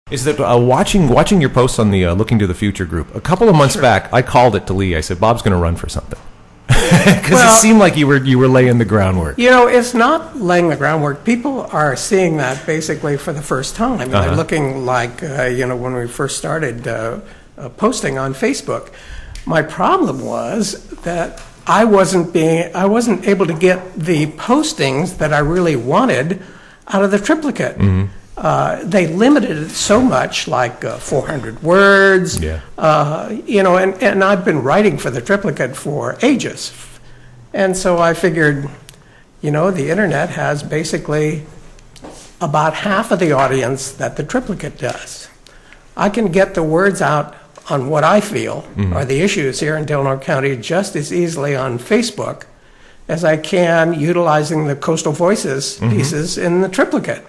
is that watching your posts on the Looking to the Future group, a couple of months back, I called it to Lee. I said, Bob's going to run for something. Because it seemed like you were laying the groundwork. You know, it's not laying the groundwork. People are seeing that basically for the first time. They're looking like, when we first started posting on Facebook. My problem was that I wasn't able to get the postings that I really wanted out of the triplicate. Mm-hmm. They limited it so much, like 400 words, and I've been writing for the triplicate for ages. And so I figured, the internet has basically about half of the audience that the triplicate does. I can get the words out on what I feel are the issues here in Delaware County just as easily on Facebook as I can utilizing the Coastal Voices pieces in the triplicate.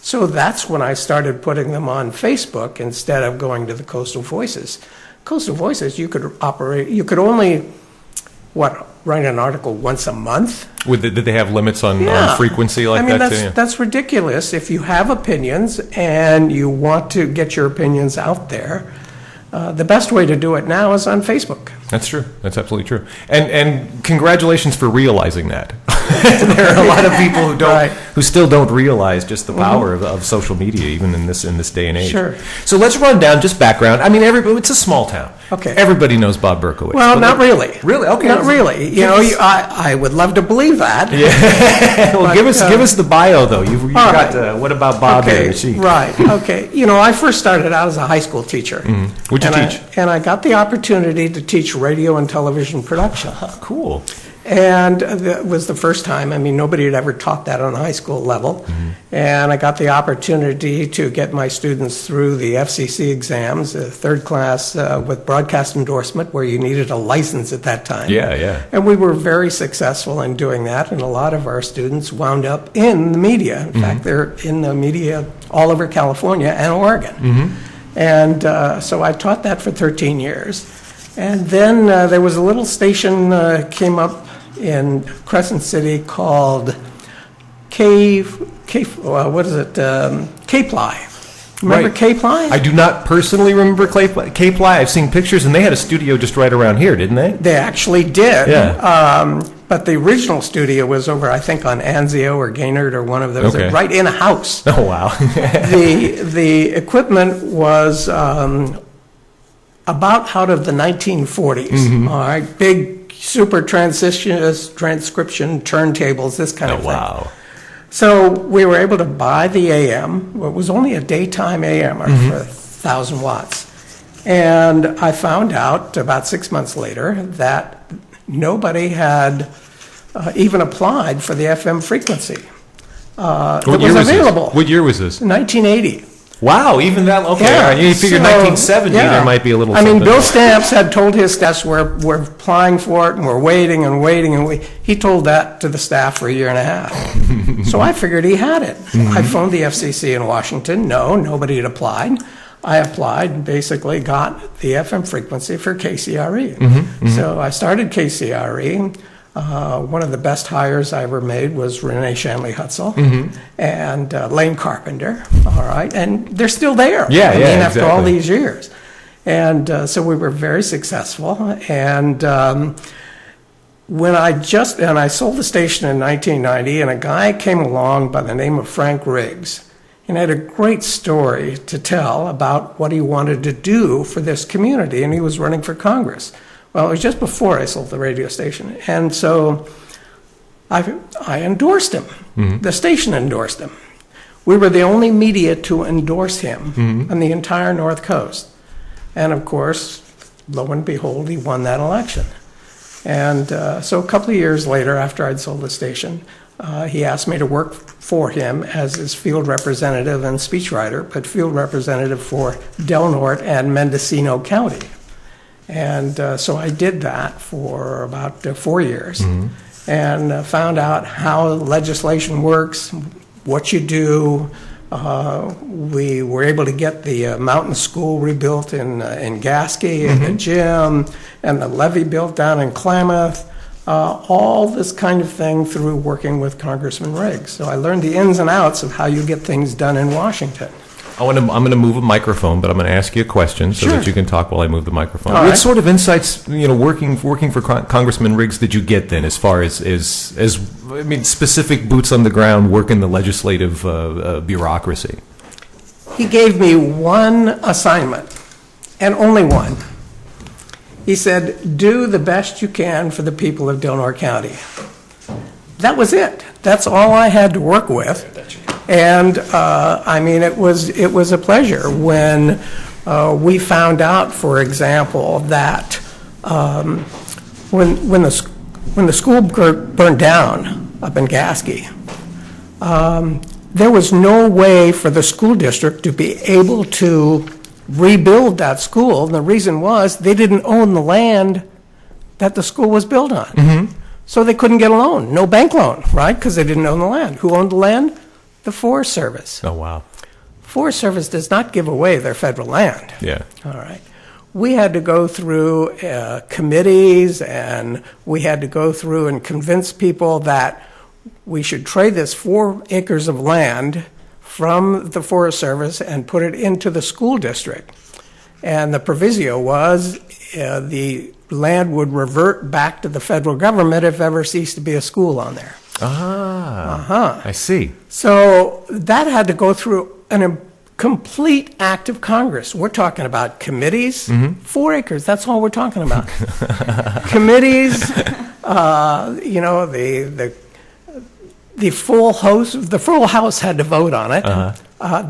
So that's when I started putting them on Facebook instead of going to the Coastal Voices. Coastal Voices, you could only, write an article once a month? Did they have limits on frequency like that too? That's ridiculous. If you have opinions and you want to get your opinions out there, the best way to do it now is on Facebook. That's true. That's absolutely true. And congratulations for realizing that. There are a lot of people who still don't realize just the power of social media, even in this day and age. Sure. So let's run down just background. I mean, it's a small town. Okay. Everybody knows Bob Berkowitz. Well, not really. Really? Okay. Not really. I would love to believe that. Yeah. Well, give us the bio though. You've got what about Bob here? Right. Okay. I first started out as a high school teacher. What'd you teach? And I got the opportunity to teach radio and television production. Cool. And that was the first time. Nobody had ever taught that on a high school level. And I got the opportunity to get my students through the FCC exams, third class with broadcast endorsement, where you needed a license at that time. Yeah. And we were very successful in doing that. And a lot of our students wound up in the media. In fact, they're in the media all over California and Oregon. And so I taught that for 13 years. And then there was a little station came up in Crescent City called K-Ply. Remember K-Ply? I do not personally remember K-Ply. I've seen pictures, and they had a studio just right around here, didn't they? They actually did. Yeah. But the original studio was over, I think, on Anzio or Gaynard or one of those, right in a house. Oh, wow. The equipment was about out of the 1940s. All right, big super transcription turntables, this kind of thing. Wow. So we were able to buy the AM. Well, it was only a daytime AM for 1,000 watts. And I found out about 6 months later that nobody had even applied for the FM frequency. It was available. What year was this? 1980. Wow, even that, okay. Yeah, you figured 1970, there might be a little something. Bill Stamps had told his staff, we're applying for it, and we're waiting and waiting, and he told that to the staff for a year and a half. So I figured he had it. I phoned the FCC in Washington. No, nobody had applied. I applied and basically got the FM frequency for KCRE. So I started KCRE. One of the best hires I ever made was Renee Shanley Hutzel and Lane Carpenter. All right, and they're still there. After all these years, and so we were very successful. And when I sold the station in 1990, and a guy came along by the name of Frank Riggs, and had a great story to tell about what he wanted to do for this community, and he was running for Congress. Well, it was just before I sold the radio station. And so I endorsed him. The station endorsed him. We were the only media to endorse him on the entire North Coast. And of course, lo and behold, he won that election. And so a couple of years later, after I'd sold the station, he asked me to work for him as his field representative and speechwriter, but field representative for Del Norte and Mendocino County. And so I did that for about 4 years and found out how legislation works, what you do. We were able to get the mountain school rebuilt in Gasky, and the gym, and the levee built down in Klamath. All this kind of thing through working with Congressman Riggs. So I learned the ins and outs of how you get things done in Washington. I'm going to move a microphone, but I'm going to ask you a question so that you can talk while I move the microphone. All What right. sort of insights, working for Congressman Riggs, did you get then, as far as specific boots on the ground work in the legislative bureaucracy? He gave me one assignment, and only one. He said, do the best you can for the people of Delaware County. That was it. That's all I had to work with. And, it was a pleasure when we found out, for example, that when the school burned down up in Gasky, there was no way for the school district to be able to rebuild that school. And the reason was they didn't own the land that the school was built on. Mm-hmm. So they couldn't get a loan, no bank loan, right? Because they didn't own the land. Who owned the land? The Forest Service. Oh, wow. Forest Service does not give away their federal land. Yeah. All right. We had to go through committees, and we had to go through and convince people that we should trade this 4 acres of land from the Forest Service and put it into the school district. And the proviso was the land would revert back to the federal government if ever ceased to be a school on there. I see. So that had to go through a complete act of Congress. We're talking about committees, 4 acres, that's all we're talking about. Committees, the full House had to vote on it.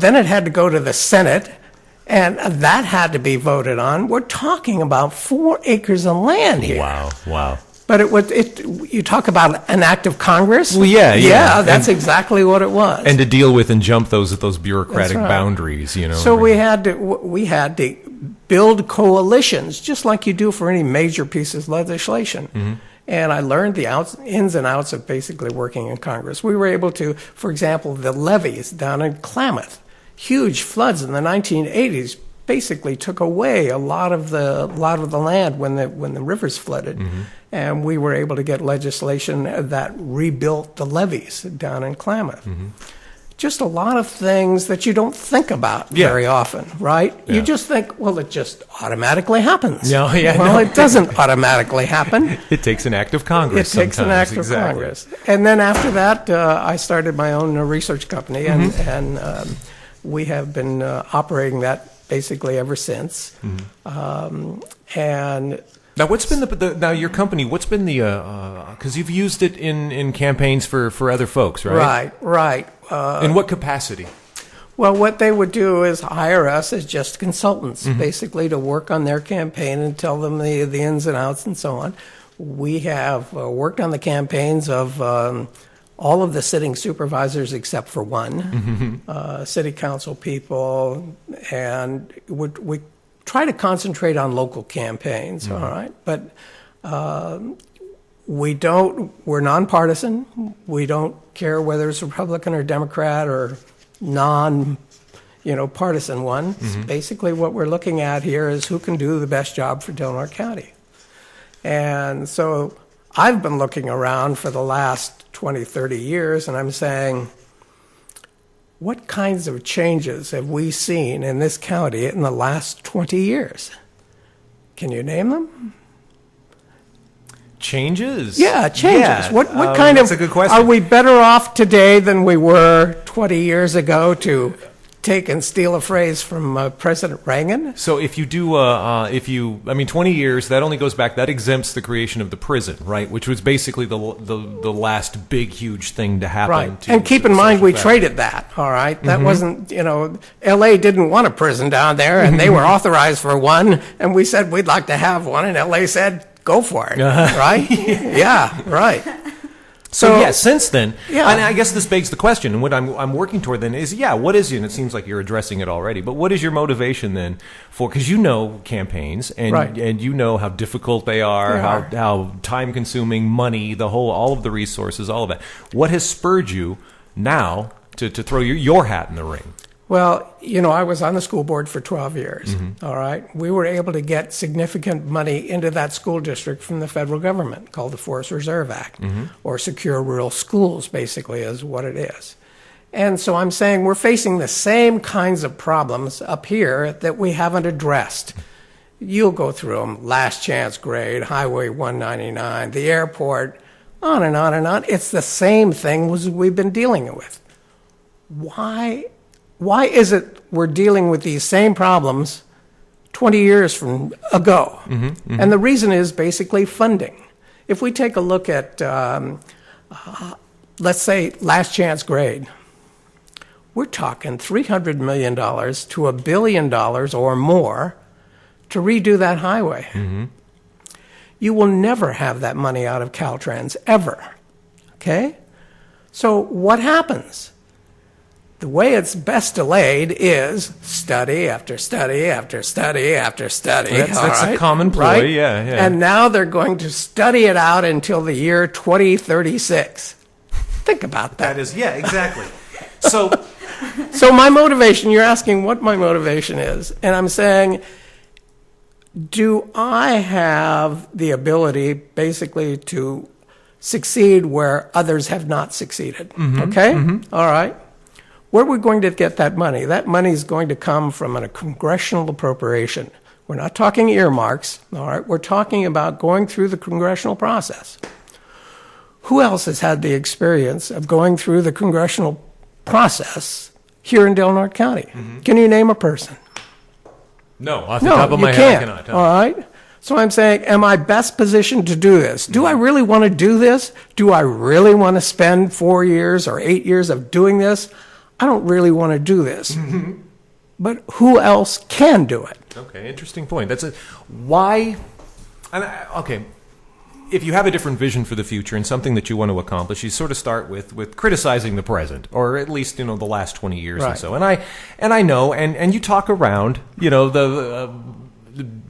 Then it had to go to the Senate, and that had to be voted on. We're talking about 4 acres of land here. Wow. But you talk about an act of Congress? Well, yeah. Yeah, that's exactly what it was. And to deal with and jump those bureaucratic That's right. boundaries, So we had to build coalitions, just like you do for any major piece of legislation. Mm-hmm. And I learned the ins and outs of basically working in Congress. We were able to, for example, the levees down in Klamath, huge floods in the 1980s basically took away a lot of the land when the rivers flooded. Mm-hmm. And we were able to get legislation that rebuilt the levees down in Klamath. Mm-hmm. Just a lot of things that you don't think about very often, right? Yeah. You just think, well, it just automatically happens. It doesn't automatically happen. It takes an act of Congress. It takes an act of Congress. And then after that, I started my own research company, and we have been operating that basically ever since. Mm-hmm. And now, what's been now your company? What's been the because you've used it in campaigns for other folks, right? Right. In what capacity? Well, what they would do is hire us as just consultants, basically, to work on their campaign and tell them the ins and outs and so on. We have worked on the campaigns of all of the sitting supervisors except for one, city council people, and we try to concentrate on local campaigns, all right? But we're nonpartisan. We don't care whether it's Republican or Democrat or partisan one. Basically what we're looking at here is who can do the best job for Delaware County. And so I've been looking around for the last 20, 30 years, and I'm saying, what kinds of changes have we seen in this county in the last 20 years? Can you name them? Changes? Yeah, changes. Yeah. What kind of... That's a good question. Are we better off today than we were 20 years ago, to take and steal a phrase from President Reagan? So if you do, 20 years, that only goes back, that exempts the creation of the prison, right? Which was basically the last big, huge thing to happen. Right. And keep in mind, we traded that, all right? That wasn't, L.A. didn't want a prison down there, and they were authorized for one, and we said we'd like to have one, and L.A. said, go for it, right? Yeah, right. So since then, and I guess this begs the question, and what I'm working toward then is, what is it? And it seems like you're addressing it already, but what is your motivation then for, because you know campaigns, and you know how difficult they are, how time consuming, money, all of the resources, all of that. What has spurred you now to throw your hat in the ring? Well, I was on the school board for 12 years, all right? We were able to get significant money into that school district from the federal government, called the Forest Reserve Act, or Secure Rural Schools, basically, is what it is. And so I'm saying we're facing the same kinds of problems up here that we haven't addressed. You'll go through them: last chance grade, Highway 199, the airport, on and on and on. It's the same thing as we've been dealing with. Why is it we're dealing with these same problems 20 years from ago? And the reason is basically funding. If we take a look at, let's say, last chance grade, we're talking $300 million to $1 billion or more to redo that highway. You will never have that money out of Caltrans, ever. Okay? So what happens? The way it's best delayed is study after study after study after study. That's a common ploy, right? Yeah. And now they're going to study it out until the year 2036. Think about that. That is, yeah, exactly. So my motivation, you're asking what my motivation is, and I'm saying, do I have the ability basically to succeed where others have not succeeded? Okay? All right. Where are we going to get that money? That money is going to come from a congressional appropriation. We're not talking earmarks, all right? We're talking about going through the congressional process. Who else has had the experience of going through the congressional process here in Del Norte County? Can you name a person? No, off the top of my head, I cannot. All right? So I'm saying, am I best positioned to do this? Do I really want to do this? Do I really want to spend 4 years or 8 years of doing this? I don't really want to do this. But who else can do it? Okay, interesting point. Why? Okay, if you have a different vision for the future and something that you want to accomplish, you sort of start with criticizing the present, or at least the last 20 years or so. And I know, and you talk around, the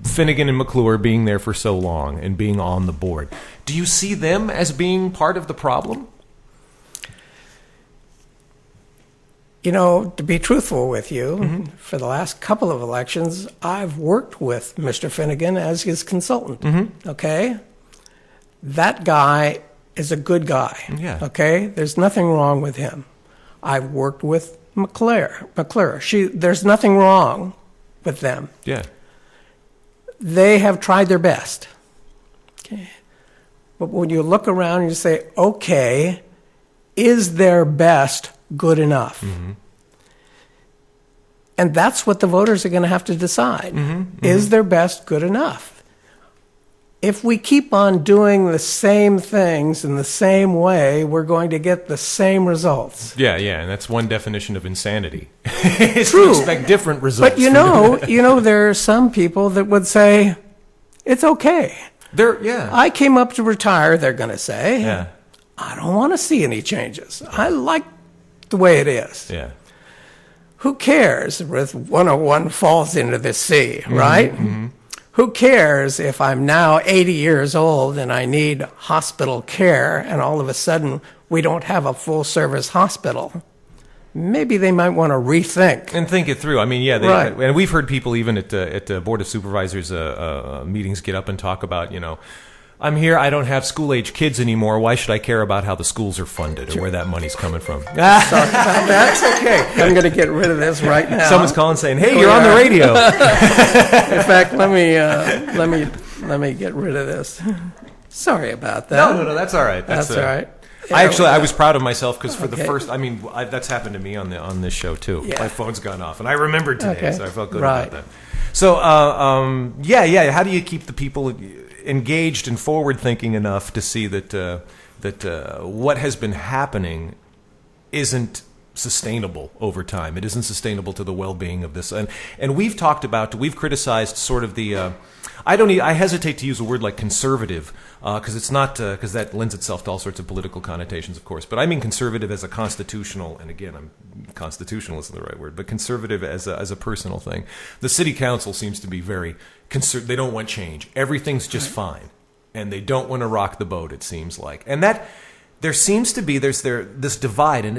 Finnegan and McClure being there for so long and being on the board. Do you see them as being part of the problem? To be truthful with you, for the last couple of elections, I've worked with Mr. Finnegan as his consultant, okay? That guy is a good guy, okay? There's nothing wrong with him. I've worked with McClure. There's nothing wrong with them. Yeah. They have tried their best, okay? But when you look around and you say, okay, is their best good enough? And that's what the voters are going to have to decide. Is their best good enough? If we keep on doing the same things in the same way, we're going to get the same results. Yeah, and that's one definition of insanity. Is to expect different results. But there are some people that would say, it's okay. I came up to retire, they're going to say. Yeah. I don't want to see any changes. I like the way it is. Yeah. Who cares if 101 falls into the sea, right? Who cares if I'm now 80 years old and I need hospital care and all of a sudden we don't have a full-service hospital? Maybe they might want to rethink. And think it through. I mean, and we've heard people even at the Board of Supervisors meetings get up and talk about, I'm here, I don't have school-age kids anymore. Why should I care about how the schools are funded or where that money's coming from? Sorry about that. That's okay. I'm going to get rid of this right now. Someone's calling saying, hey, you're on the radio. In fact, let me get rid of this. Sorry about that. No, that's all right. That's all right. I was proud of myself because for the first, that's happened to me on this show too. Yeah. My phone's gone off, and I remembered today, so I felt good about that. So, how do you keep the people engaged and forward-thinking enough to see that what has been happening isn't sustainable over time? It isn't sustainable to the well-being of this. And we've criticized sort of the. I hesitate to use a word like conservative because it's not because that lends itself to all sorts of political connotations, of course. But I mean conservative as a constitutional, and again, constitutional isn't the right word, but conservative as a personal thing. The city council seems to be very they don't want change. Everything's just fine, and they don't want to rock the boat. It seems like, and that there seems to be this divide, and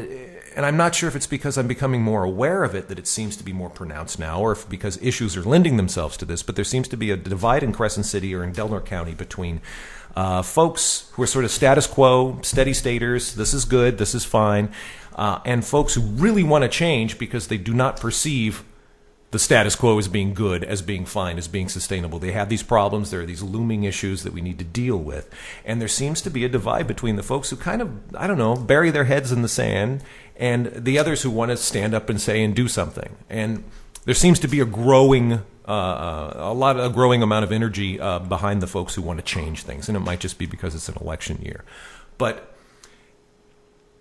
and I'm not sure if it's because I'm becoming more aware of it that it seems to be more pronounced now, or if because issues are lending themselves to this, but there seems to be a divide in Crescent City or in Delaware County between folks who are sort of status quo, steady staters, this is good, this is fine, and folks who really want to change because they do not perceive the status quo as being good, as being fine, as being sustainable. They have these problems. There are these looming issues that we need to deal with. And there seems to be a divide between the folks who kind of, I don't know, bury their heads in the sand and the others who want to stand up and say and do something. And there seems to be a growing amount of energy behind the folks who want to change things. And it might just be because it's an election year. But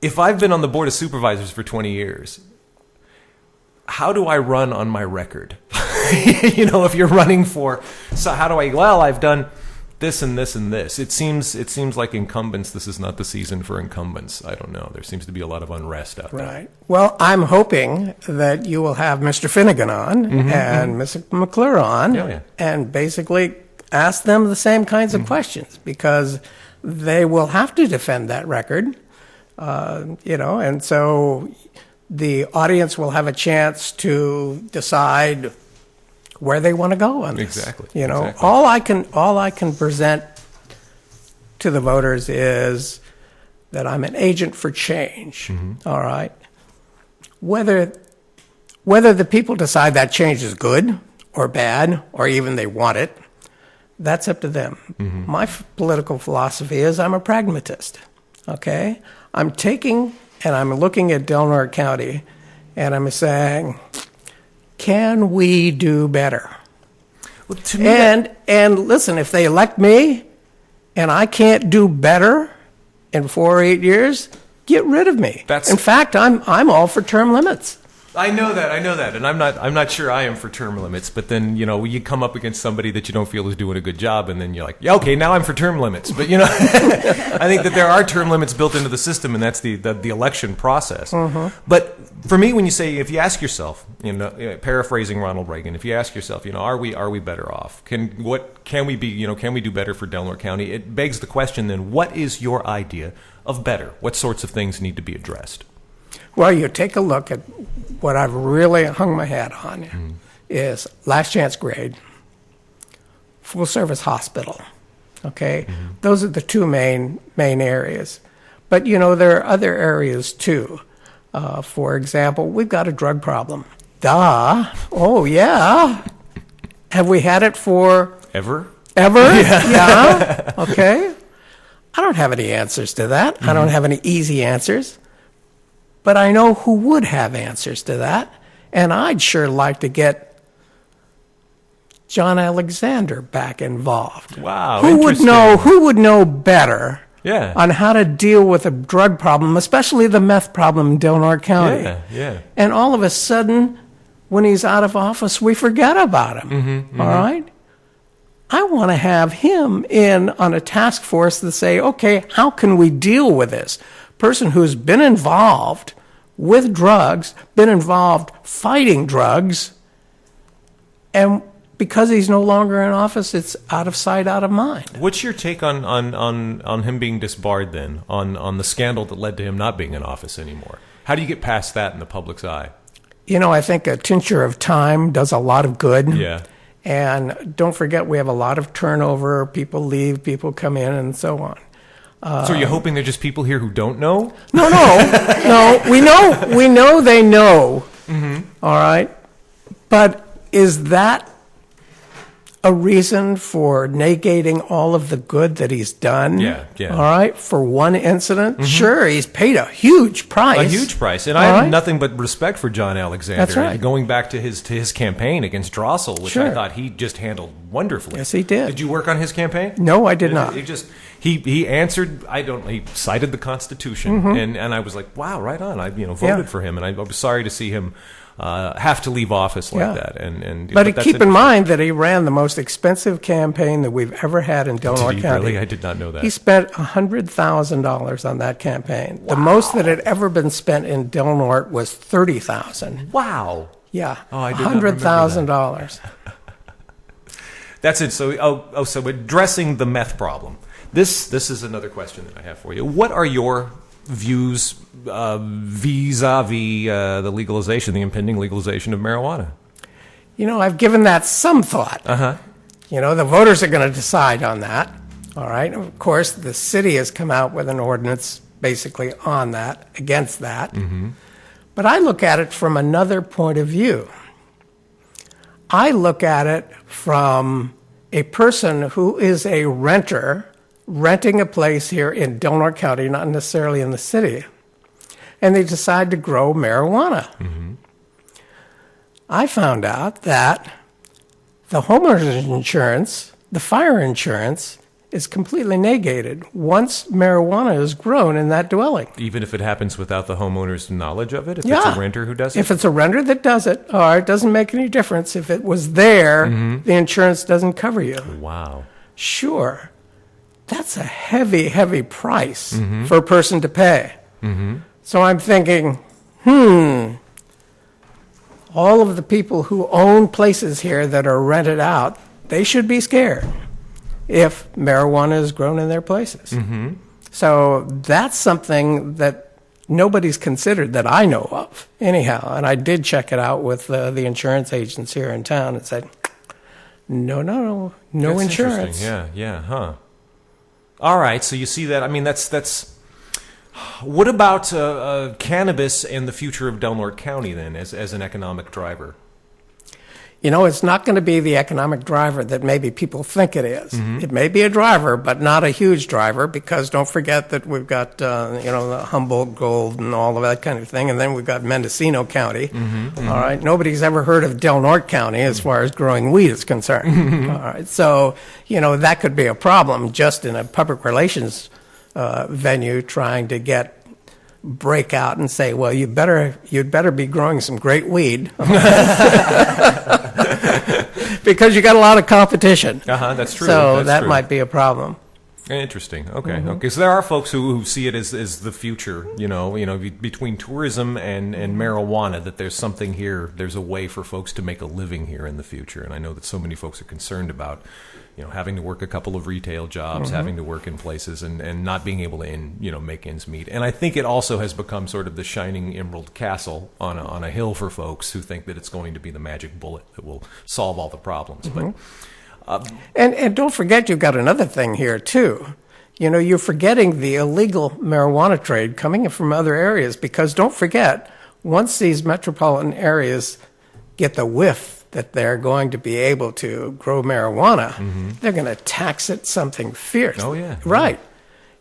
if I've been on the Board of Supervisors for 20 years, how do I run on my record? If you're running for, so how do I've done this and this and this. It seems like incumbents, this is not the season for incumbents. I don't know. There seems to be a lot of unrest out there. Right. Well, I'm hoping that you will have Mr. Finnegan on and Mr. McClure on and basically ask them the same kinds of questions, because they will have to defend that record, and so the audience will have a chance to decide where they want to go on this. Exactly. Exactly. All I can present to the voters is that I'm an agent for change. All right. Whether the people decide that change is good or bad, or even they want it, that's up to them. My political philosophy is I'm a pragmatist. Okay? I'm taking and I'm looking at Delaware County, and I'm saying, can we do better? Well, to me, and listen, if they elect me, and I can't do better in 4 or 8 years, get rid of me. In fact, I'm all for term limits. I know that, and I'm not sure I am for term limits. But then you come up against somebody that you don't feel is doing a good job, and then you're like, yeah, okay, now I'm for term limits. But I think that there are term limits built into the system, and that's the election process. But for me, when you say, if you ask yourself, paraphrasing Ronald Reagan, if you ask yourself, are we better off? Can we do better for Delaware County? It begs the question then, what is your idea of better? What sorts of things need to be addressed? Well, you take a look at what I've really hung my hat on is last chance grade, full service hospital. Okay, those are the two main areas. But there are other areas too. For example, we've got a drug problem. Duh. Oh yeah. Have we had it for ever? Yeah. Okay. I don't have any answers to that. I don't have any easy answers. But I know who would have answers to that, and I'd sure like to get John Alexander back involved. Wow, Who would know better on how to deal with a drug problem, especially the meth problem in Delaware County. Yeah. And all of a sudden, when he's out of office, we forget about him. All right? I want to have him in on a task force to say, okay, how can we deal with this? Person who's been involved with drugs, been involved fighting drugs, and because he's no longer in office, it's out of sight, out of mind. What's your take on him being disbarred then, on the scandal that led to him not being in office anymore? How do you get past that in the public's eye? I think a tincture of time does a lot of good. Yeah. And don't forget, we have a lot of turnover. People leave, people come in, and so on. So are you hoping they're just people here who don't know? No. We know they know. All right. But is that a reason for negating all of the good that he's done? Yeah. All right. For one incident? Sure, he's paid a huge price. And I have nothing but respect for John Alexander. That's right. Going back to his campaign against Drossel, which I thought he just handled wonderfully. Yes, he did. Did you work on his campaign? No, I did not. He answered. He cited the Constitution, and I was like, wow, right on. I voted for him, and I was sorry to see him have to leave office like that. But keep in mind that he ran the most expensive campaign that we've ever had in Delaware County. Really? I did not know that. He spent $100,000 on that campaign. Wow. The most that had ever been spent in Delaware was $30,000. Wow. Yeah. Oh, I did $100,000. That's it. So addressing the meth problem. This is another question that I have for you. What are your views vis-a-vis the impending legalization of marijuana? I've given that some thought. Uh-huh. The voters are going to decide on that. All right. Of course, the city has come out with an ordinance basically on that, against that. Mm-hmm. But I look at it from another point of view. I look at it from a person who is a renter, renting a place here in Delaware County, not necessarily in the city, and they decide to grow marijuana. Mm-hmm. I found out that the homeowner's insurance, the fire insurance, is completely negated once marijuana is grown in that dwelling. Even if it happens without the homeowner's knowledge of it? If it's a renter who does it? If it's a renter that does it, it doesn't make any difference. If it was there, the insurance doesn't cover you. Wow. Sure. That's a heavy, heavy price for a person to pay. Mm-hmm. So I'm thinking, all of the people who own places here that are rented out, they should be scared if marijuana is grown in their places. Mm-hmm. So that's something that nobody's considered that I know of, anyhow. And I did check it out with the insurance agents here in town and said, no That's insurance. Yeah, huh. All right, so you see that. I mean, that's. What about cannabis and the future of Delaware County then, as an economic driver? It's not going to be the economic driver that maybe people think it is. Mm-hmm. It may be a driver, but not a huge driver, because don't forget that we've got, the Humboldt Gold and all of that kind of thing, and then we've got Mendocino County. Mm-hmm. All right, nobody's ever heard of Del Norte County as far as growing weed is concerned. All right, so, that could be a problem just in a public relations venue trying to break out and say, well, you'd better be growing some great weed. Because you got a lot of competition. That's true. So that might be a problem. Interesting. Okay. So there are folks who see it as the future. Between tourism and marijuana, that there's something here. There's a way for folks to make a living here in the future. And I know that so many folks are concerned about, having to work a couple of retail jobs, having to work in places, and not being able to make ends meet. And I think it also has become sort of the shining emerald castle on a hill for folks who think that it's going to be the magic bullet that will solve all the problems. But and don't forget, you've got another thing here too. You're forgetting the illegal marijuana trade coming in from other areas, because don't forget, once these metropolitan areas get the whiff that they're going to be able to grow marijuana, they're going to tax it something fierce. Oh, yeah. Right.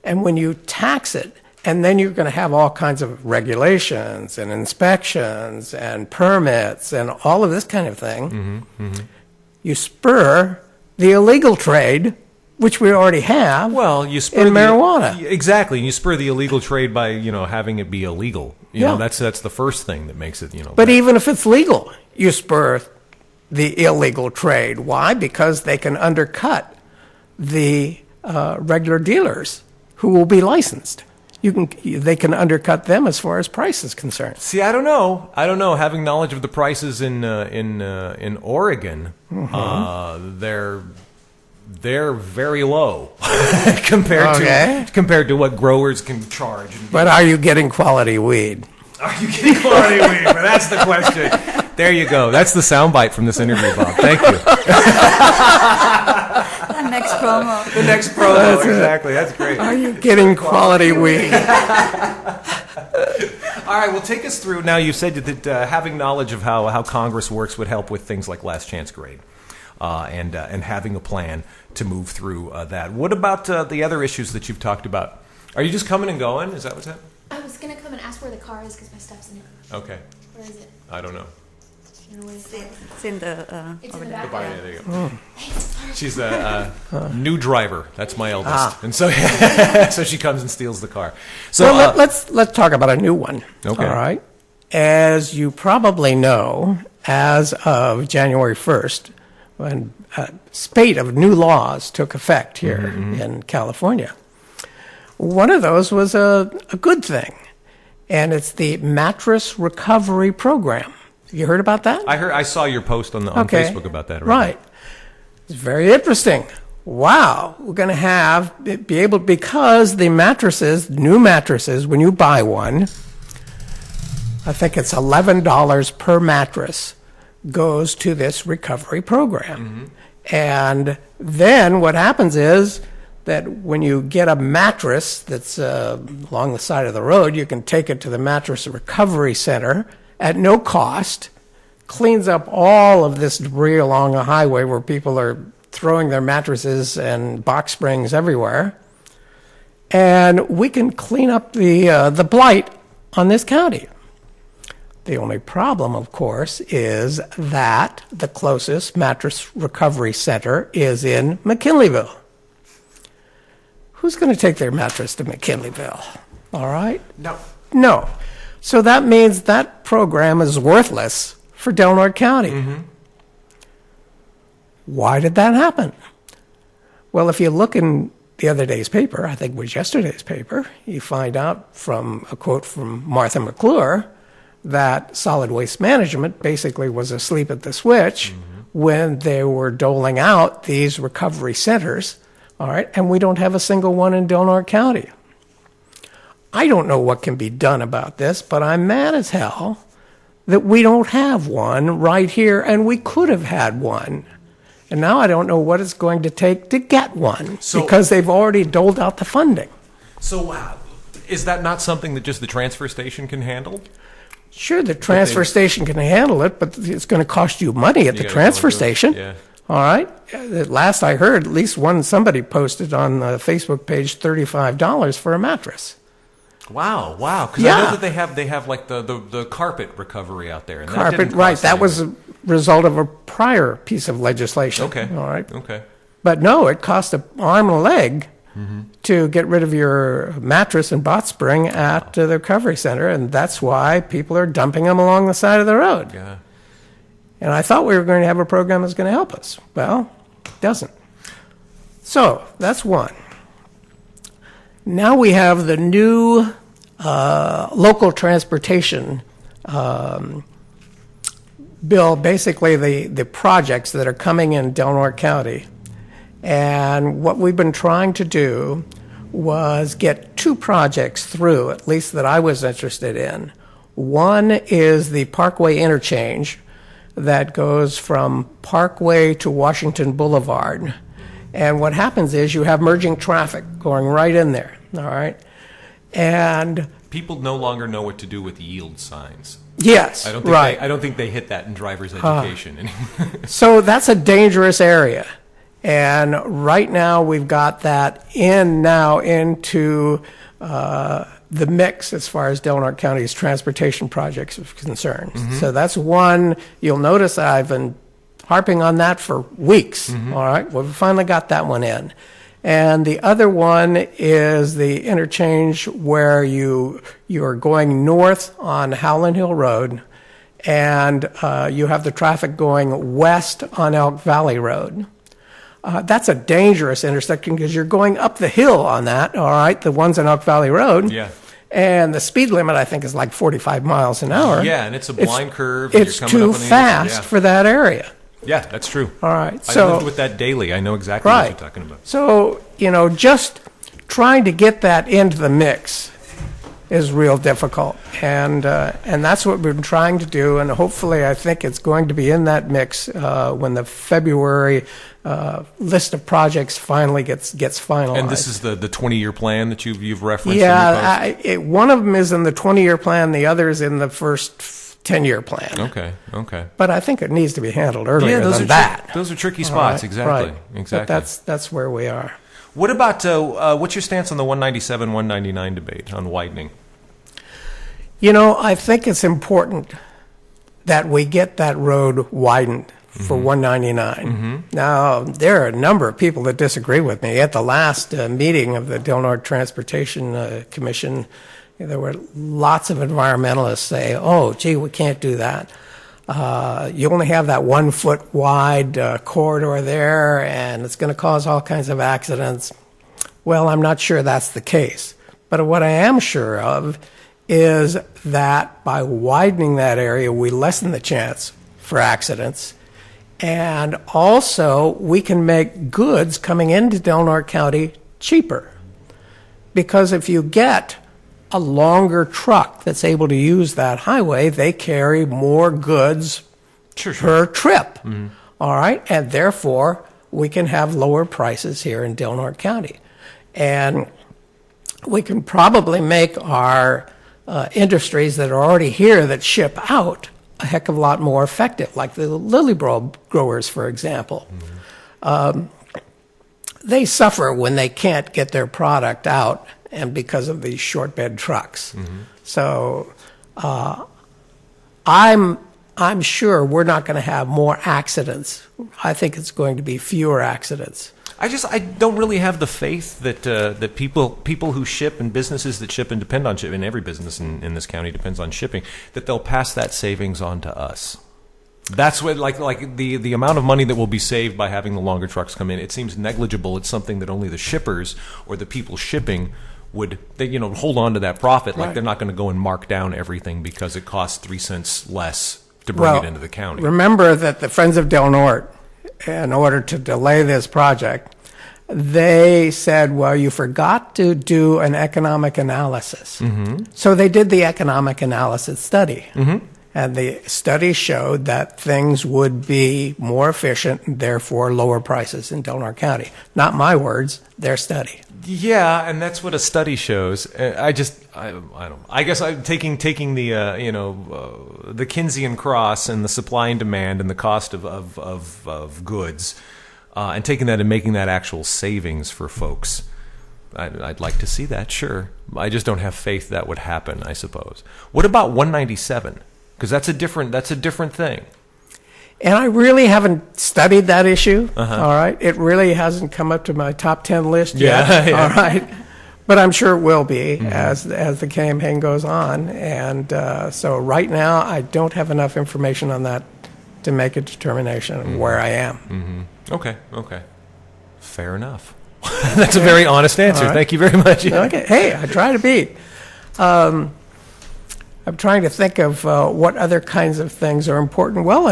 And when you tax it, and then you're going to have all kinds of regulations and inspections and permits and all of this kind of thing, you spur the illegal trade, which we already have, you spur in marijuana. Exactly. And you spur the illegal trade by, having it be illegal. That's the first thing that makes it, But even if it's legal, you spur the illegal trade. Why? Because they can undercut the regular dealers who will be licensed. They can undercut them as far as price is concerned. See, I don't know. Having knowledge of the prices in Oregon, they're very low compared to what growers can charge. But are you getting quality weed? Are you getting quality weed? But that's the question. There you go. That's the soundbite from this interview, Bob. Thank you. The next promo. The next promo, exactly. That's great. Are you getting quality weed? All right, well, take us through. Now, you said that having knowledge of how Congress works would help with things like last chance grade, and having a plan to move through that. What about the other issues that you've talked about? Are you just coming and going? Is that what's happening? I was going to come and ask where the car is because my stuff's in it. Okay. Where is it? I don't know. You know where the car is? It's in the It's in the there. back. There you go. Oh. She's a new driver. That's my eldest, and so so she comes and steals the car. So Well, let's talk about a new one. Okay. All right. As you probably know, as of January 1st, when a spate of new laws took effect here in California, one of those was a good thing, and it's the Mattress Recovery Program. Have you heard about that? I saw your post on Facebook about that. Right. It's very interesting. wow, we're going to be able, because the mattresses, new mattresses, when you buy one, I think it's $11 per mattress goes to this recovery program. And then what happens is that when you get a mattress that's along the side of the road, you can take it to the Mattress Recovery Center at no cost, cleans up all of this debris along the highway where people are throwing their mattresses and box springs everywhere, and we can clean up the blight on this county. The only problem, of course, is that the closest Mattress Recovery Center is in McKinleyville. Who's going to take their mattress to McKinleyville? All right? No. So that means that program is worthless for Del Norte County. Why did that happen? Well, if you look in the other day's paper, I think it was yesterday's paper, you find out from a quote from Martha McClure that solid waste management basically was asleep at the switch when they were doling out these recovery centers, all right, and we don't have a single one in Del Norte County. I don't know what can be done about this, but I'm mad as hell that we don't have one right here, and we could have had one. And now I don't know what it's going to take to get one, because they've already doled out the funding. So is that not something that just the transfer station can handle? Sure, the transfer station can handle it, but it's going to cost you money at the transfer station. Yeah. All right? At last I heard, at least somebody posted on the Facebook page $35 for a mattress. Wow. Because I know that they have like the carpet recovery out there. And Carpet, right. That was a result of a prior piece of legislation. Okay. All right. Okay. But no, it cost an arm and a leg to get rid of your mattress and bot spring at the recovery center, and that's why people are dumping them along the side of the road. Yeah. And I thought we were going to have a program that's going to help us. Well, it doesn't. So that's one. Now we have the new local transportation bill, basically the projects that are coming in Del Norte County. And what we've been trying to do was get two projects through, at least that I was interested in. One is the Parkway interchange that goes from Parkway to Washington Boulevard. And what happens is you have merging traffic going right in there, all right? And people no longer know what to do with yield signs. Yes, I don't think they hit that in driver's education anymore. So that's a dangerous area. And right now we've got that into the mix as far as Del Norte County's transportation projects are concerned. So that's one. You'll notice that I've been harping on that for weeks. All right, well, we finally got that one in. And the other one is the interchange where you are going north on Howland Hill Road, and you have the traffic going west on Elk Valley Road. That's a dangerous intersection because you're going up the hill on that, all right, the ones on Elk Valley Road. Yeah. And the speed limit, I think, is like 45 miles an hour. Yeah, and it's a blind curve. It's too fast for that area. Yeah, that's true. All right. I lived with that daily. I know exactly what you're talking about. So, just trying to get that into the mix is real difficult. And that's what we've been trying to do. And hopefully, I think it's going to be in that mix when the February list of projects finally gets finalized. And this is the 20-year plan that you've referenced? Yeah, one of them is in the 20-year plan. The other is in the first 10-year plan. Okay. But I think it needs to be handled earlier than that. Those are tricky spots, exactly. Right. Exactly. But that's where we are. What about, what's your stance on the 197, 199 debate on widening? I think it's important that we get that road widened for 199. Now, there are a number of people that disagree with me. At the last meeting of the Del Norte Transportation Commission, there were lots of environmentalists say, oh, gee, we can't do that. You only have that 1 foot wide corridor there, and it's going to cause all kinds of accidents. Well, I'm not sure that's the case. But what I am sure of is that by widening that area, we lessen the chance for accidents. And also, we can make goods coming into Del Norte County cheaper. Because if you get a longer truck that's able to use that highway, they carry more goods per trip. All right? And therefore, we can have lower prices here in Del Norte County. And we can probably make our industries that are already here that ship out a heck of a lot more effective, like the lily bulb growers, for example. They suffer when they can't get their product out, and because of these short bed trucks. So I'm sure we're not going to have more accidents. I think it's going to be fewer accidents. I don't really have the faith that that people who ship and businesses that ship and depend on shipping, and every business in this county depends on shipping, that they'll pass that savings on to us. That's what like the amount of money that will be saved by having the longer trucks come in. It seems negligible. It's something that only the shippers or the people shipping would hold on to that profit. Like they're not going to go and mark down everything because it costs 3 cents less to bring it into the county. Remember that the Friends of Del Norte, in order to delay this project, they said, well, you forgot to do an economic analysis. So they did the economic analysis study. And the study showed that things would be more efficient and therefore lower prices in Del Norte County. Not my words, their study. Yeah, and that's what a study shows. I don't. I guess I'm taking the the Keynesian cross and the supply and demand and the cost of goods, and taking that and making that actual savings for folks. I'd like to see that. Sure, I just don't have faith that would happen. I suppose. What about 197? Because that's a different thing. And I really haven't studied that issue, all right? It really hasn't come up to my top 10 list yet, all right? But I'm sure it will be as the campaign goes on. And so right now, I don't have enough information on that to make a determination of where I am. Okay. Fair enough. That's a very honest answer. Right. Thank you very much. Okay. Hey, I try to be. I'm trying to think of what other kinds of things are important. Well,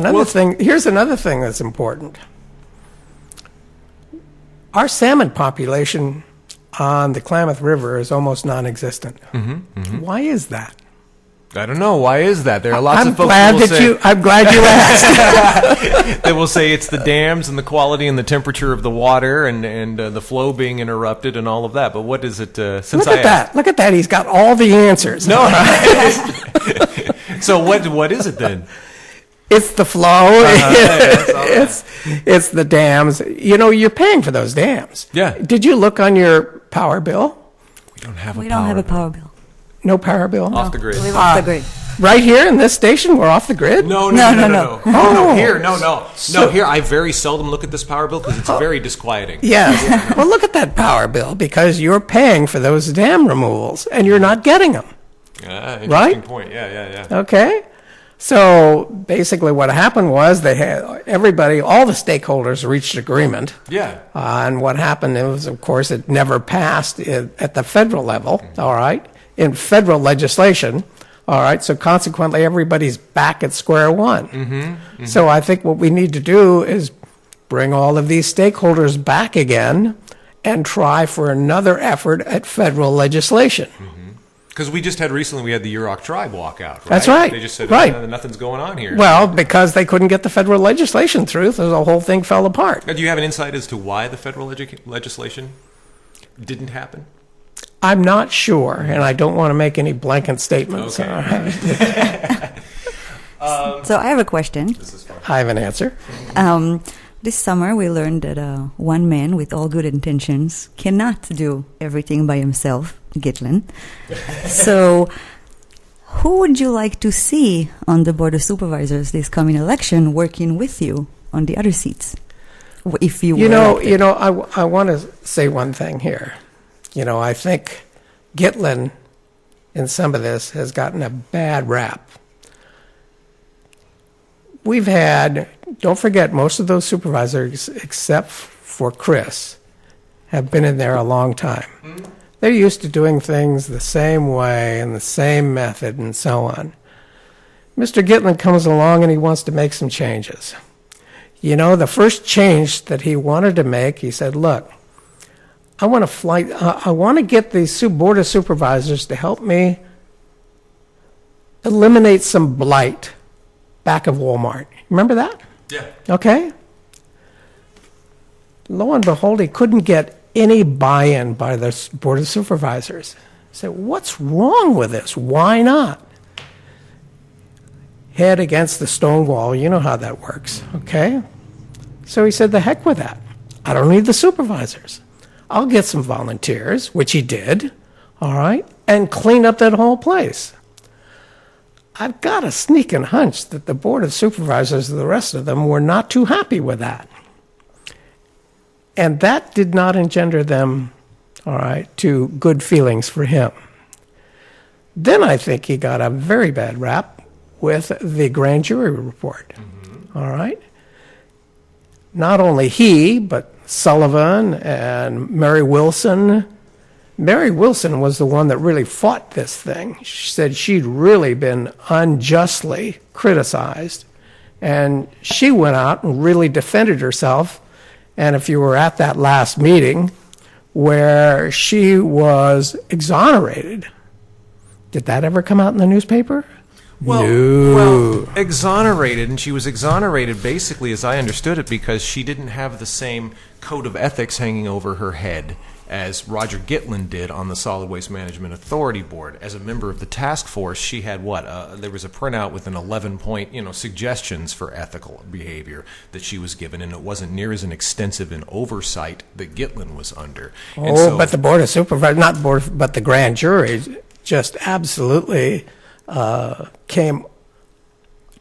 here's another thing that's important. Our salmon population on the Klamath River is almost non-existent. Why is that? I don't know. Why is that? There are lots of folks I'm glad you asked. They will say it's the dams and the quality and the temperature of the water and the flow being interrupted and all of that. But what is it? Look at that. He's got all the answers. No. So what is it then? It's the flow. It's the dams. You're paying for those dams. Yeah. Did you look on your power bill? We don't have a power bill. No power bill? Off the grid. We live off the grid. Right here in this station, we're off the grid? No. Here, I very seldom look at this power bill because it's very disquieting. Yes. Well, look at that power bill because you're paying for those dam removals and you're not getting them. Interesting point. Yeah. Okay. So basically what happened was they had all the stakeholders reached agreement. Yeah. And what happened was, of course, it never passed at the federal level, all right, in federal legislation. All right, so consequently, everybody's back at square one. So I think what we need to do is bring all of these stakeholders back again and try for another effort at federal legislation. Because we had the Yurok tribe walk out, right? That's right. They just said, nothing's going on here. Well, because they couldn't get the federal legislation through, so the whole thing fell apart. Now, do you have an insight as to why the federal legislation didn't happen? I'm not sure, and I don't want to make any blanket statements. Okay. All right. So I have a question. I have an answer. This summer, we learned that one man with all good intentions cannot do everything by himself, Gaitlin. So who would you like to see on the Board of Supervisors this coming election working with you on the other seats? If you I want to say one thing here. I think Gaitlin in some of this has gotten a bad rap. We've had, don't forget, most of those supervisors, except for Chris, have been in there a long time. They're used to doing things the same way and the same method and so on. Mr. Gaitlin comes along and he wants to make some changes. You know, the first change that he wanted to make, he said, look, I want to get the board of supervisors to help me eliminate some blight back of Walmart. Remember that? Yeah. Okay. Lo and behold, he couldn't get any buy-in by the board of supervisors. He said, what's wrong with this? Why not? Head against the stone wall. You know how that works, okay? So he said, the heck with that. I don't need the supervisors. I'll get some volunteers, which he did, all right, and clean up that whole place. I've got a sneaking hunch that the board of supervisors and the rest of them were not too happy with that. And that did not engender them, all right, to good feelings for him. Then I think he got a very bad rap with the grand jury report, all right? Not only he, but Sullivan and Mary Wilson. Mary Wilson was the one that really fought this thing. She said she'd really been unjustly criticized. And she went out and really defended herself. And if you were at that last meeting where she was exonerated, did that ever come out in the newspaper? Well, exonerated, and she was exonerated basically, as I understood it, because she didn't have the same code of ethics hanging over her head as Roger Gaitlin did on the Solid Waste Management Authority Board. As a member of the task force, she had there was a printout with an 11-point, suggestions for ethical behavior that she was given, and it wasn't near as an extensive an oversight that Gaitlin was under. But the board of supervisors, but the grand jury just absolutely came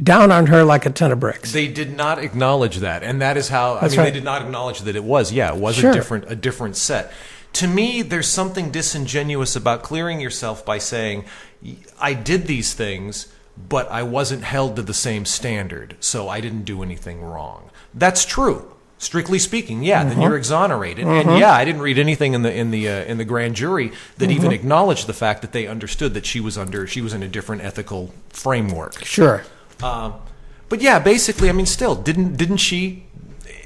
down on her like a ton of bricks. They did not acknowledge that, and that is how. That's right. They did not acknowledge that it was. Yeah, it was sure. a different set. To me, there's something disingenuous about clearing yourself by saying, "I did these things, but I wasn't held to the same standard, so I didn't do anything wrong." That's true. Strictly speaking, yeah, then you're exonerated, and yeah, I didn't read anything in the grand jury that even acknowledged the fact that they understood that she was in a different ethical framework. Sure. But yeah, basically, I mean, still, didn't she,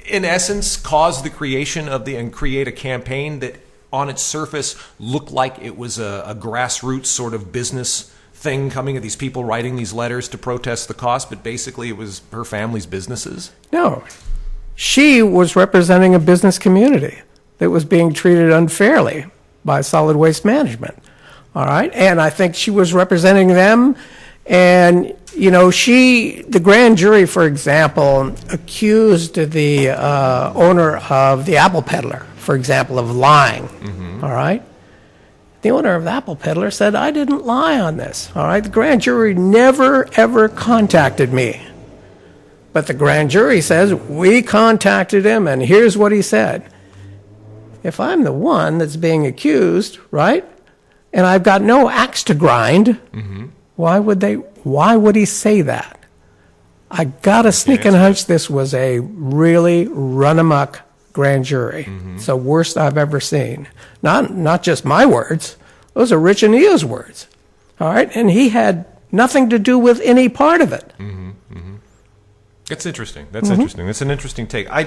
in essence, cause the creation of and create a campaign that, on its surface, looked like it was a grassroots sort of business thing coming of these people writing these letters to protest the cost, but basically it was her family's businesses? No. She was representing a business community that was being treated unfairly by Solid Waste Management. All right? And I think she was representing them. And, the grand jury, for example, accused the owner of the Apple Peddler, for example, of lying. All right? The owner of the Apple Peddler said, I didn't lie on this. All right? The grand jury never, ever contacted me. But the grand jury says, we contacted him, and here's what he said. If I'm the one that's being accused, right, and I've got no axe to grind, why would he say that? I got a sneaking hunch this was a really run-amok grand jury. It's the worst I've ever seen. Not just my words. Those are Rich and Neo's words. All right? And he had nothing to do with any part of it. That's interesting. That's interesting. That's an interesting take. I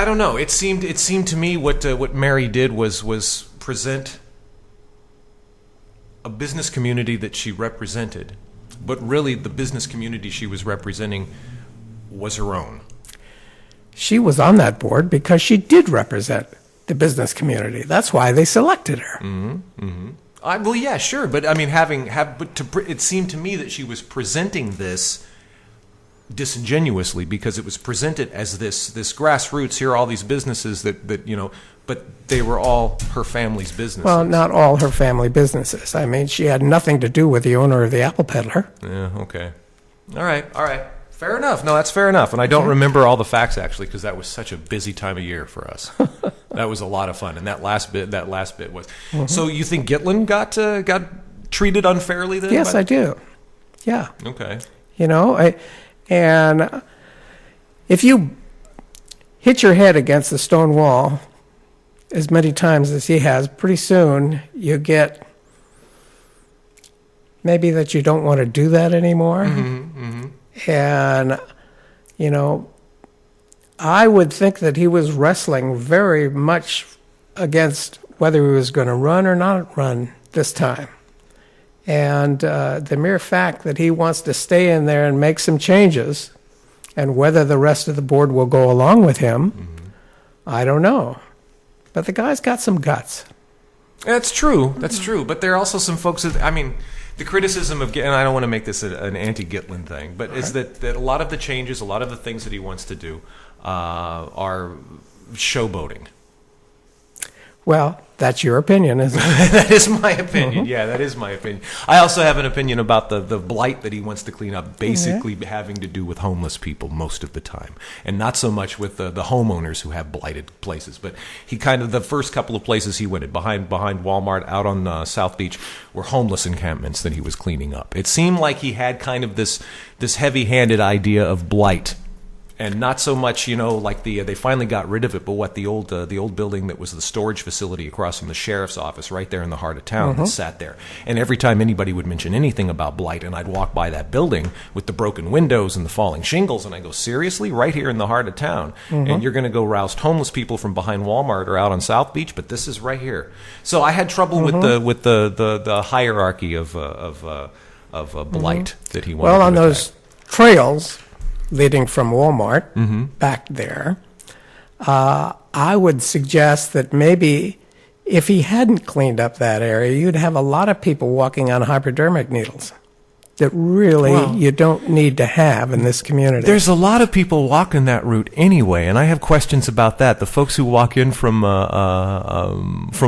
don't know. It seemed to me what Mary did was present a business community that she represented, but really the business community she was representing was her own. She was on that board because she did represent the business community. That's why they selected her. Well, yeah, sure, but I mean, it seemed to me that she was presenting this disingenuously because it was presented as this grassroots. Here are all these businesses that but they were all her family's businesses. Well, not all her family businesses. I mean, she had nothing to do with the owner of the Apple Peddler. Yeah. Okay. All right. Fair enough. No, that's fair enough. And I don't remember all the facts actually because that was such a busy time of year for us. That was a lot of fun, and that last bit was. So you think Gaitlin got treated unfairly then? Yes, I do. Yeah. Okay. And if you hit your head against the stone wall as many times as he has, pretty soon you get maybe that you don't want to do that anymore. And you know, I would think that he was wrestling very much against whether he was going to run or not run this time. And the mere fact that he wants to stay in there and make some changes, and whether the rest of the board will go along with him, I don't know. But the guy's got some guts. That's true. That's true. But there are also some folks that, I mean, the criticism of, and I don't want to make this an anti-Gaitlin thing, but is that a lot of the changes, a lot of the things that he wants to do are showboating. Well, that's your opinion, isn't it? That is my opinion. Yeah, that is my opinion. I also have an opinion about the blight that he wants to clean up, basically having to do with homeless people most of the time, and not so much with the homeowners who have blighted places. But he kind of, the first couple of places he went, behind Walmart out on South Beach, were homeless encampments that he was cleaning up. It seemed like he had kind of this heavy-handed idea of blight. And not so much, you know, like they finally got rid of it, but what the old building that was the storage facility across from the sheriff's office, right there in the heart of town, that sat there. And every time anybody would mention anything about blight, and I'd walk by that building with the broken windows and the falling shingles, and I go, seriously, right here in the heart of town, and you're going to go roust homeless people from behind Walmart or out on South Beach, but this is right here. So I had trouble with the hierarchy of blight that he wanted. Well, to on attack. those trails leading from Walmart back there, I would suggest that maybe if he hadn't cleaned up that area, you'd have a lot of people walking on hypodermic needles that really you don't need to have in this community. There's a lot of people walking that route anyway, and I have questions about that. The folks who walk in from Walmart,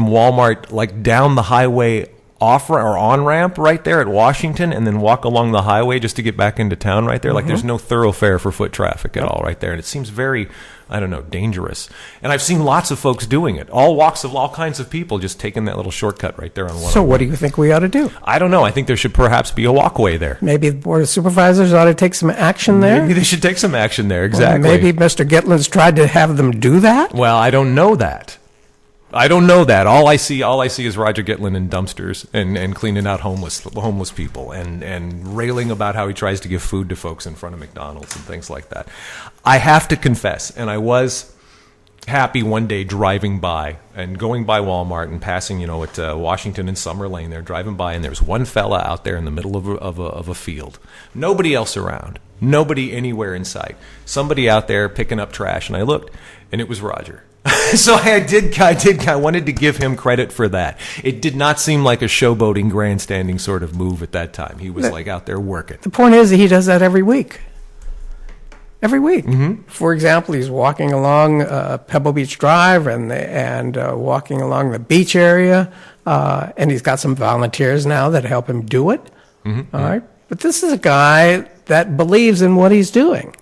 like down the highway off or on ramp right there at Washington, and then walk along the highway just to get back into town right there. Like there's no thoroughfare for foot traffic at all right there, and it seems very, I don't know, dangerous. And I've seen lots of folks doing it, all walks of all kinds of people, just taking that little shortcut right there on one. So what do you think we ought to do? I don't know. I think there should perhaps be a walkway there. Maybe the Board of Supervisors ought to take some action there? Maybe they should take some action there, exactly. Well, maybe Mr. Gaitlin's tried to have them do that? Well, I don't know that. All I see is Roger Gaitlin in dumpsters and cleaning out homeless people and railing about how he tries to give food to folks in front of McDonald's and things like that. I have to confess, and I was happy one day driving by and going by Walmart and passing, at Washington and Summer Lane there, driving by, and there's one fella out there in the middle of a field. Nobody else around. Nobody anywhere in sight. Somebody out there picking up trash, and I looked, and it was Roger. So I wanted to give him credit for that. It did not seem like a showboating, grandstanding sort of move at that time. He was like out there working. The point is that he does that every week. Every week. For example, he's walking along Pebble Beach Drive and walking along the beach area, and he's got some volunteers now that help him do it. All right, but this is a guy that believes in what he's doing.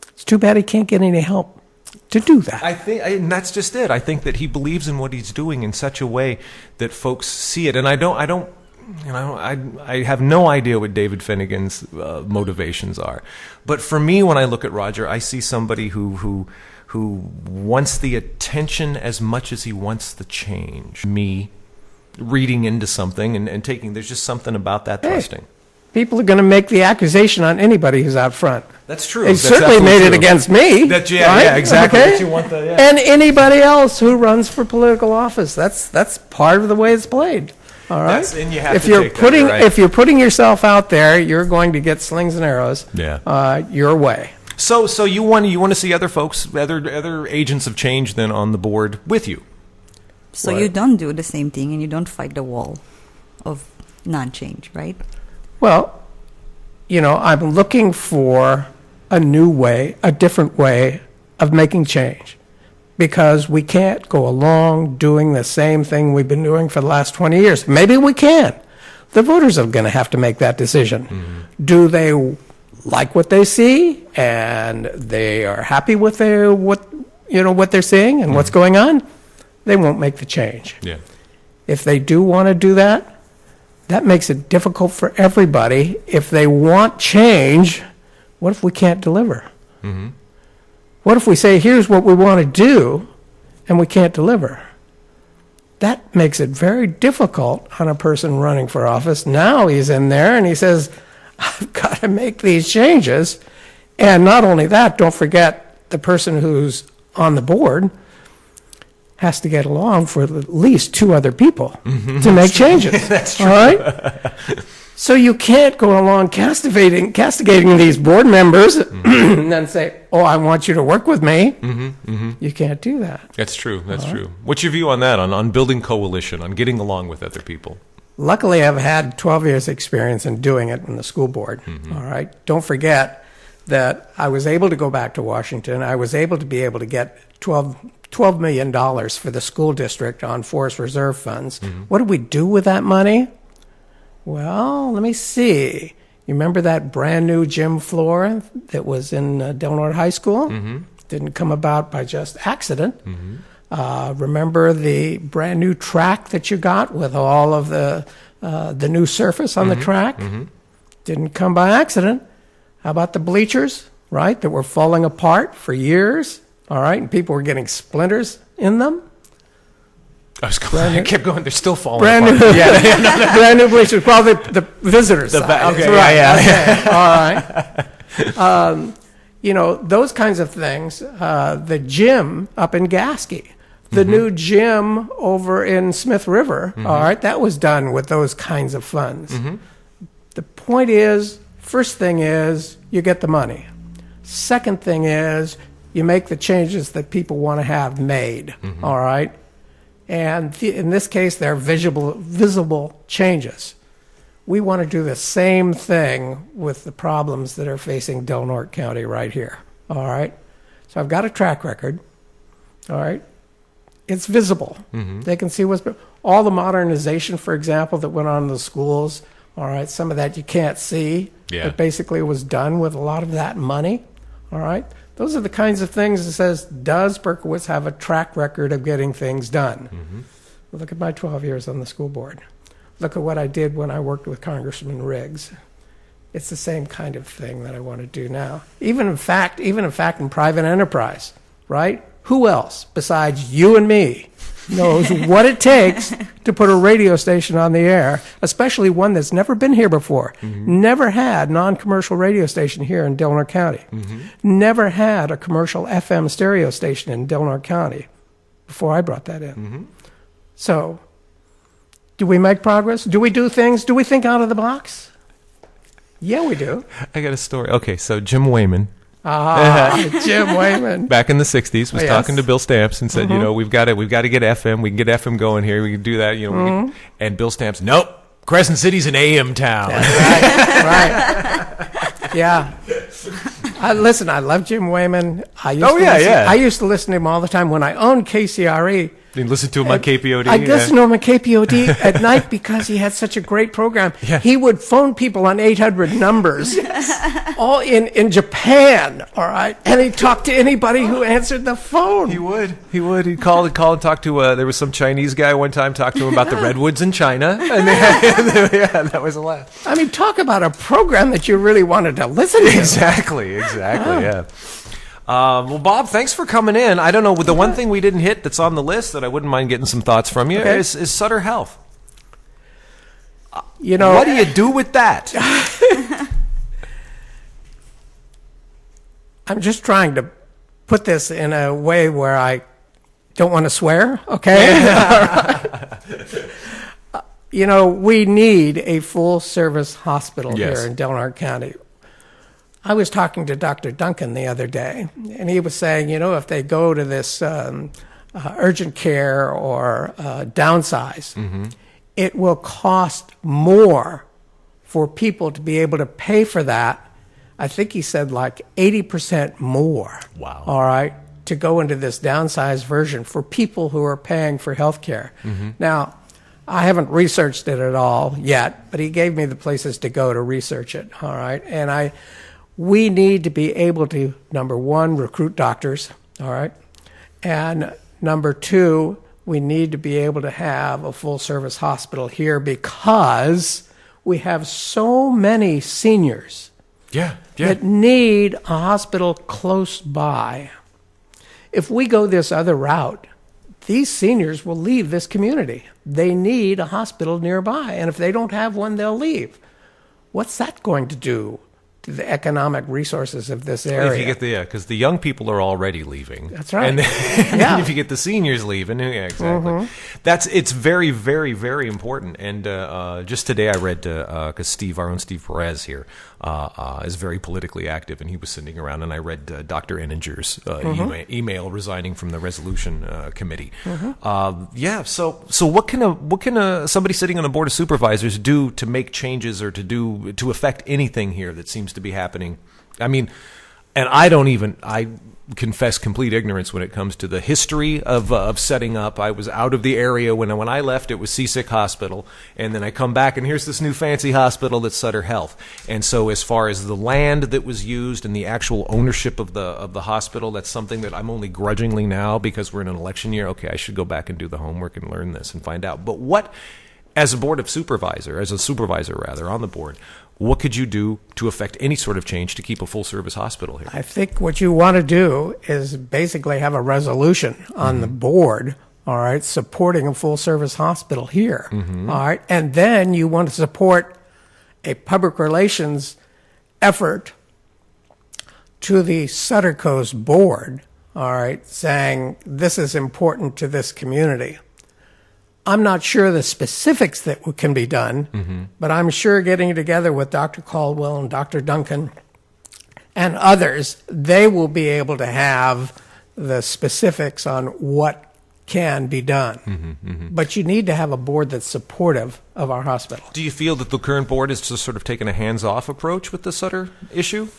It's too bad he can't get any help to do that. I think, and that's just it. I think that he believes in what he's doing in such a way that folks see it. And I have no idea what David Finnegan's motivations are. But for me, when I look at Roger, I see somebody who wants the attention as much as he wants the change. Me reading into something and taking, there's just something about that thrusting. People are going to make the accusation on anybody who's out front. That's true. They certainly made it against me. Right? Yeah, exactly. Okay? That you want And anybody else who runs for political office. That's part of the way it's played. All right. And you have if to you're take putting that, right? If you're putting yourself out there, you're going to get slings and arrows. Your way. So you want to see other folks, other agents of change, then on the board with you. So you don't do the same thing, and you don't fight the wall of non-change, right? Well, I'm looking for a new way, a different way of making change, because we can't go along doing the same thing we've been doing for the last 20 years. Maybe we can. The voters are going to have to make that decision. Do they like what they see and they are happy with what they're seeing and what's going on? They won't make the change. Yeah. If they do want to do that, that makes it difficult for everybody. If they want change, what if we can't deliver? What if we say, here's what we want to do, and we can't deliver? That makes it very difficult on a person running for office. Now he's in there and he says, I've got to make these changes, And not only that, don't forget the person who's on the board has to get along for at least 2 other people to make changes. That's true. All right? So you can't go along castigating these board members and then say, oh, I want you to work with me. You can't do that. That's true. That's true. What's your view on that, on building coalition, on getting along with other people? Luckily, I've had 12 years experience in doing it in the school board. All right? Don't forget that I was able to go back to Washington. I was able to get $12 million for the school district on forest reserve funds. What did we do with that money? Well, let me see. You remember that brand new gym floor that was in Del Norte High School? Didn't come about by just accident. Remember the brand new track that you got with all of the new surface on the track? Didn't come by accident. How about the bleachers, right, that were falling apart for years? All right, and people were getting splinters in them. I kept going. They're still falling Brand apart. new, brand new bleachers. Well, the visitors. Okay, right. All right. You know, those kinds of things. The gym up in Gasky, the new gym over in Smith River. All right, that was done with those kinds of funds. The point is, first thing is you get the money. Second thing is you make the changes that people want to have made. All right. And in this case, they're visible changes. We want to do the same thing with the problems that are facing Del Norte County right here. All right? So I've got a track record. All right? It's visible. They can see all the modernization, for example, that went on in the schools. All right? Some of that you can't see. Yeah. It basically was done with a lot of that money. All right? Those are the kinds of things that says, does Berkowitz have a track record of getting things done? Look at my 12 years on the school board. Look at what I did when I worked with Congressman Riggs. It's the same kind of thing that I want to do now. Even in fact in private enterprise, right? Who else besides you and me knows what it takes to put a radio station on the air, especially one that's never been here before. Never had non-commercial radio station here in Del Norte County. Never had a commercial FM stereo station in Del Norte County before I brought that in. So, do we make progress? Do we do things? Do we think out of the box? Yeah, we do. I got a story. Okay, so Jim Wayman. Jim Wayman. Back in the 60s, was talking to Bill Stamps and said, you know, we've got to get FM. We can get FM going here. We can do that. You know, and Bill Stamps, nope, Crescent City's an AM town. Right. Yeah. Listen, I love Jim Wayman. I used to listen to him all the time when I owned KCRE. You listen to him on KPOD? I listened to him on KPOD at night because he had such a great program. Yeah. He would phone people on 800 numbers, all in Japan, all right? And he'd talk to anybody who answered the phone. He would. He'd call and talk to, there was some Chinese guy one time, talked to him about the redwoods in China. And that was a laugh. I mean, talk about a program that you really wanted to listen to. Exactly, yeah. Well, Bob, thanks for coming in. I don't know, the one thing we didn't hit that's on the list that I wouldn't mind getting some thoughts from you is Sutter Health. You know, what do you do with that? I'm just trying to put this in a way where I don't want to swear, okay? You know, we need a full-service hospital here in Del Norte County. I was talking to Dr. Duncan the other day, and he was saying, you know, if they go to this urgent care or downsize, it will cost more for people to be able to pay for that. I think he said like 80% more. Wow. All right, to go into this downsized version for people who are paying for health care. Now, I haven't researched it at all yet, but he gave me the places to go to research it. All right, and we need to be able to, number one, recruit doctors, all right? And number two, we need to be able to have a full-service hospital here because we have so many seniors that need a hospital close by. If we go this other route, these seniors will leave this community. They need a hospital nearby, and if they don't have one, they'll leave. What's that going to do to the economic resources of this area. If you get because the young people are already leaving. That's right. And then if you get the seniors leaving, yeah, exactly. It's very, very, very important. And just today I read, because our own Steve Perez here is very politically active, and he was sitting around, and I read Dr. Eninger's email resigning from the resolution committee. So what can somebody sitting on a board of supervisors do to make changes or to affect anything here that seems to be happening? I mean, and I confess complete ignorance when it comes to the history of setting up. I was out of the area when I left. It was Seasick Hospital, and then I come back, and here's this new fancy hospital that's Sutter Health. And so, as far as the land that was used and the actual ownership of the hospital, that's something that I'm only grudgingly now, because we're in an election year. Okay, I should go back and do the homework and learn this and find out. But what, as a supervisor on the board, what could you do to affect any sort of change to keep a full-service hospital here? I think what you want to do is basically have a resolution on the board, all right, supporting a full-service hospital here, all right, and then you want to support a public relations effort to the Sutter Coast board, all right, saying this is important to this community. I'm not sure the specifics that can be done, but I'm sure getting together with Dr. Caldwell and Dr. Duncan and others, they will be able to have the specifics on what can be done. But you need to have a board that's supportive of our hospital. Do you feel that the current board is just sort of taking a hands-off approach with the Sutter issue?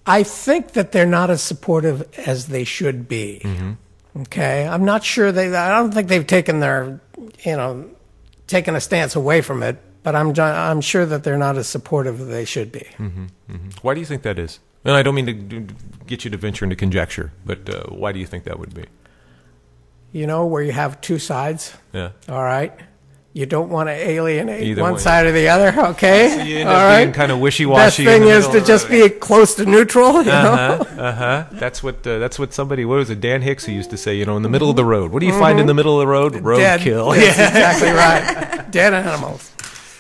I think that they're not as supportive as they should be. Okay, I'm not sure I don't think they've taken taken a stance away from it, but I'm sure that they're not as supportive as they should be. Why do you think that is? And I don't mean to get you to venture into conjecture, but why do you think that would be? Where you have two sides. Yeah. All right. You don't want to alienate one side or the other, okay? So you end up being kind of wishy-washy. Best thing is to just be close to neutral, you know? That's what somebody, what was it, Dan Hicks, who used to say, in the middle of the road. What do you find in the middle of the road? Roadkill. That's exactly right. Dead animals.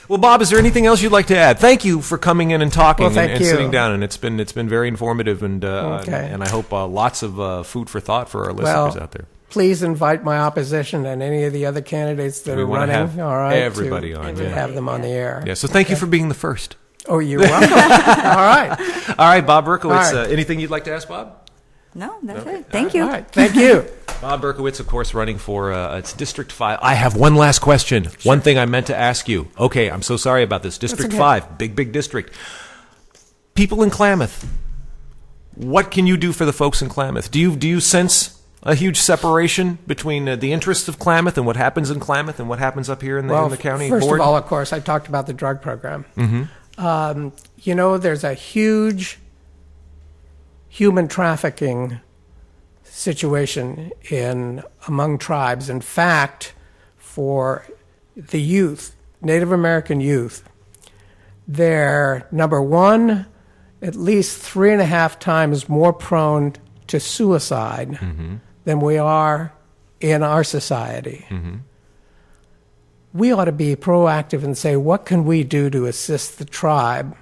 Well, Bob, is there anything else you'd like to add? Thank you for coming in and talking and sitting down, and it's been very informative, and I hope lots of food for thought for our listeners out there. Please invite my opposition and any of the other candidates that are running. Have all right, everybody on. To have them on the air. Yeah. So thank you for being the first. Oh, you're welcome. All right. All right, Bob Berkowitz. Right. Anything you'd like to ask, Bob? No, that's it. Thank you. All right. Thank you. Bob Berkowitz, of course, running for it's District 5. I have one last question. Sure. One thing I meant to ask you. Okay, I'm so sorry about this. District 5, big district. People in Klamath. What can you do for the folks in Klamath? Do you sense a huge separation between the interests of Klamath and what happens in Klamath and what happens up here in the county board? First of all, of course, I talked about the drug program. There's a huge human trafficking situation among tribes. In fact, for the youth, Native American youth, they're, number one, at least 3.5 times more prone to suicide than we are in our society. We ought to be proactive and say, what can we do to assist the tribe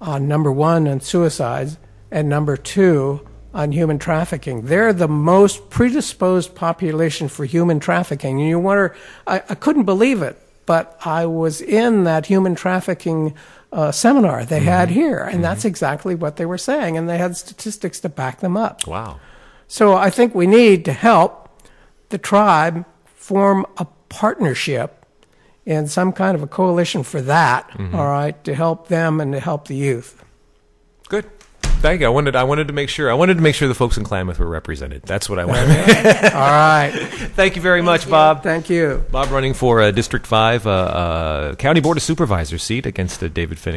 on, number one, on suicides, and number two, on human trafficking? They're the most predisposed population for human trafficking. And you wonder, I couldn't believe it, but I was in that human trafficking seminar they had here, and that's exactly what they were saying, and they had statistics to back them up. Wow. So I think we need to help the tribe form a partnership and some kind of a coalition for that, all right, to help them and to help the youth. Good. Thank you. I wanted to make sure the folks in Klamath were represented. That's what I wanted. All right. Thank you very much, Bob. Thank you. Bob running for District 5 County Board of Supervisors seat against David Finnegan.